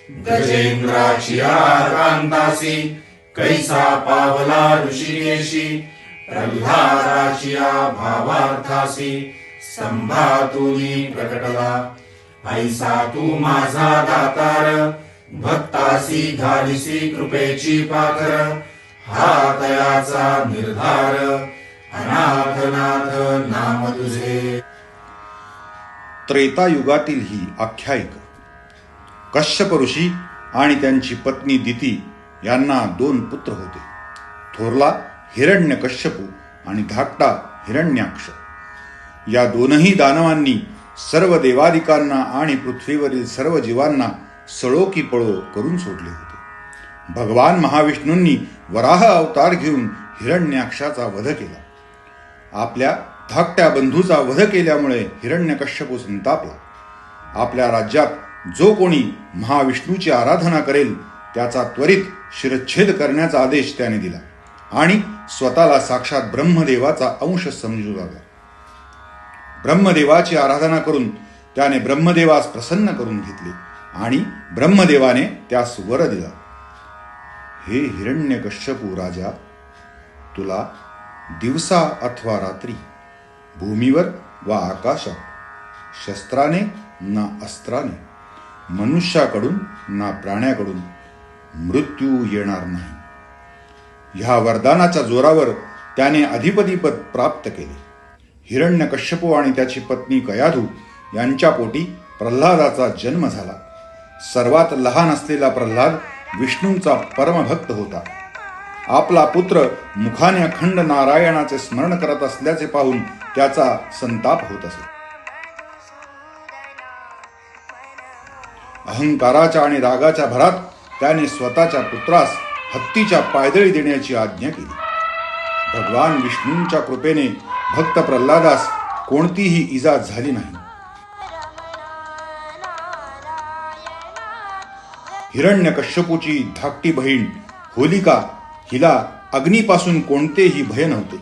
गजेंद्राची आकांतासी कैसा पावला ऋषिकेशी प्रल्हादाची भावार्थासी संभातुनी प्रकटला ऐसा तू माझा दातार भक्तासी घालिसी कृपेची पाकर हा तयाचा निर्धार अनाथनाथ नाम तुझे. त्रेतायुगातील ही आख्यायिका. कश्यप ऋषी आणि त्यांची पत्नी दिती यांना 2 पुत्र होते. थोरला हिरण्यकश्यपू आणि धाकटा हिरण्याक्ष. या दोनही दानवांनी सर्व देवादिकांना आणि पृथ्वीवरील सर्व जीवांना सळो की पळो करून सोडले होते. भगवान महाविष्णूंनी वराह अवतार घेऊन हिरण्याक्षाचा वध केला. आपल्या धाकट्या बंधूचा वध केल्यामुळे हिरण्यकश्यपू संतापला. आपल्या राज्यात जो कोणी महाविष्णूची आराधना करेल त्याचा त्वरित शिरच्छेद करण्याचा आदेश त्याने दिला आणि स्वतःला साक्षात ब्रह्मदेवाचा अंश समजू लागला. ब्रह्मदेवाची आराधना करून त्याने ब्रह्मदेवास प्रसन्न करून घेतले आणि ब्रह्मदेवाने त्यास वर दिला. हे हिरण्यकश्यपू राजा, तुला दिवसा अथवा रात्री भूमीवर वा आकाशात शस्त्राने ना अस्त्राने मनुष्याकडून ना प्राण्याकडून मृत्यू येणार नाही. ह्या वरदानाच्या जोरावर त्याने अधिपतीपद प्राप्त केले. हिरण्यकश्यपू आणि त्याची पत्नी कयाधू यांच्या पोटी प्रल्हादाचा जन्म झाला. सर्वात लहान असलेला प्रल्हाद विष्णूंचा परमभक्त होता. आपला पुत्र मुखाने अखंड नारायणाचे स्मरण करत असल्याचे पाहून त्याचा संताप होत असे. अहंकाराच्या आणि रागाच्या भरात त्याने स्वतःच्या पुत्रास हत्तीच्या पायदळी देण्याची आज्ञा केली. भगवान विष्णूंच्या कृपेने भक्त प्रल्हादास कोणतीही इजा झाली नाही. हिरण्यकश्यपूची धाकटी बहीण होलिका हिला अग्नीपासून कोणतेही भय नव्हते.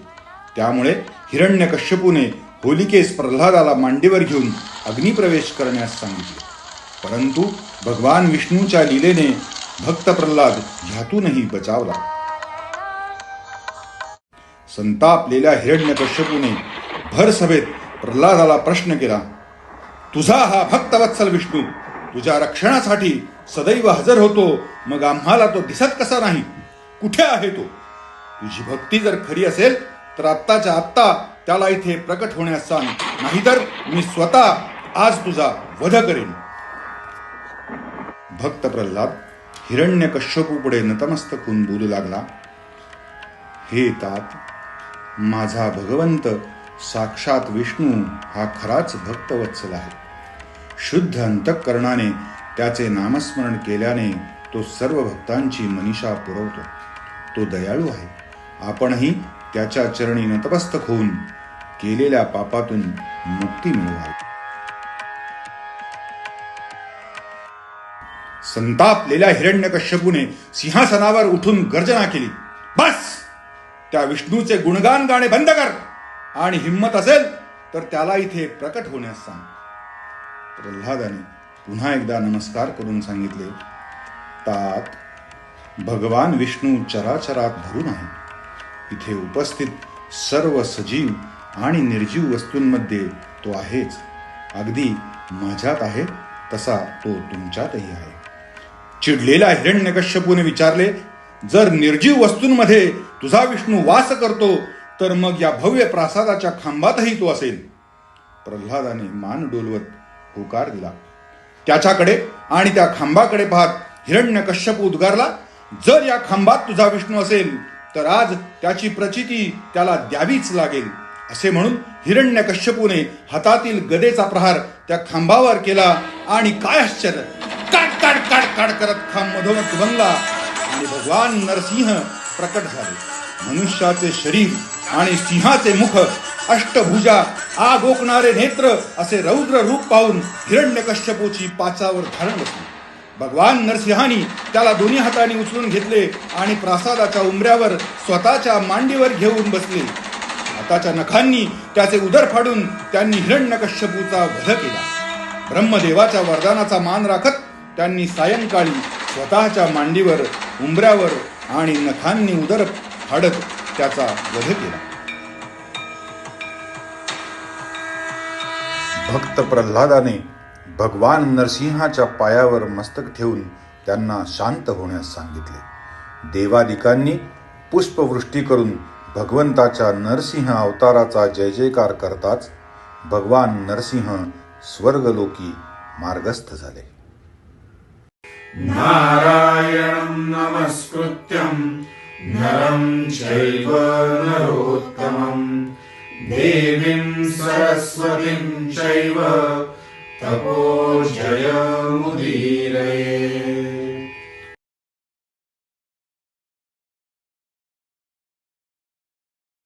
त्यामुळे हिरण्यकश्यपूने होलिकेस प्रल्हादाला मांडीवर घेऊन अग्निप्रवेश करण्यास सांगितले. परंतु भगवान विष्णूच्या लीलेने भक्त प्रल्हाद ह्यातूनही बचावला. संतापलेल्या हिरण्यकश्यपूने भर सभेत प्रल्हादाला प्रश्न केला, तुझा हा भक्तवत्सल विष्णू तुझ्या रक्षणासाठी सदैव हजर होतो, मग आम्हाला तो दिसत कसा नाही? कुठे आहे तो? तुझी भक्ती जर खरी असेल तर आत्ताच्या आत्ता त्याला इथे प्रकट होण्यास सांग, नाहीतर मी स्वतः आज तुझा वध करेन. भक्त प्रल्हाद हिरण्यकश्यपू पुढे नतमस्तक होऊन बोलू लागला, हे तात, माझा भगवंत साक्षात विष्णू हा खराच भक्तवत्सल आहे. शुद्ध अंतःकरणाने त्याचे नामस्मरण केल्याने तो सर्व भक्तांची मनीषा पुरवतो. तो दयाळू आहे. आपणही त्याच्या चरणी नतमस्तक होऊन केलेल्या पापातून मुक्ती मिळवावी. संतापलेल्या हिरण्यकश्यपूने सिंहासनावर उठून गर्जना केली, बस, त्या विष्णूचे गुणगान गाणे बंद कर आणि हिम्मत असेल तर त्याला इथे प्रकट होण्यास सांग. प्रल्हादाने पुन्हा एकदा नमस्कार करून सांगितले, तात, भगवान विष्णू चराचरात भरून आहे. इथे उपस्थित सर्व सजीव आणि निर्जीव वस्तूंमध्ये तो आहेच. अगदी माझ्यात आहे तसा तो तुमच्यातही आहे. चिडलेल्या हिरण्यकश्यपूने विचारले, जर निर्जीव वस्तूंमध्ये तुझा विष्णू वास करतो तर मग या भव्य प्रासादाच्या खांबातही तो असेल. प्रल्हादाने मान डोलवत होकार दिला. त्याच्याकडे आणि त्या खांबाकडे पाहत हिरण्यकश्यपू उद्गारला, जर या खांबात तुझा विष्णू असेल तर आज त्याची प्रचिती त्याला द्यावीच लागेल. असे म्हणून हिरण्यकश्यपूने हातातील गदेचा प्रहार त्या खांबावर केला आणि काय आश्चर्य, काट काट काट काट करत खांब मधोमध बनला आणि भगवान नरसिंह प्रकट झाले. मनुष्याचे शरीर आणि सिंहाचे मुख, अष्टभुजा, आग ओकणारे नेत्र असे रौद्र रूप पाहून हिरण्यकश्यपूची पाचावर धारण बसली. भगवान नरसिंहानी त्याला दोन्ही हातांनी उचलून घेतले आणि प्रासादाच्या उंबऱ्यावर स्वतःच्या मांडीवर घेऊन बसले. हाताच्या नखांनी त्याचे उदर फाडून त्यांनी हिरण्यकश्यपूचा वध केला. ब्रह्मदेवाच्या वरदानाचा मान राखत त्यांनी सायंकाळी स्वतःच्या मांडीवर, उंबऱ्यावर आणि नखांनी उदर फाडत त्याचा वध केला. भक्त प्रल्हादाने भगवान नरसिंहाच्या पायावर मस्तक ठेवून त्यांना शांत होण्यास सांगितले. देवादिकांनी पुष्पवृष्टी करून भगवंताच्या नरसिंह अवताराचा जय जयकार करताच भगवान नरसिंह स्वर्गलोकी मार्गस्थ झाले. नारायणं नमस्कृत्यं नरं चैव नरोत्तमं देवीं सरस्वतीं चैव तपो जयमुदीरये.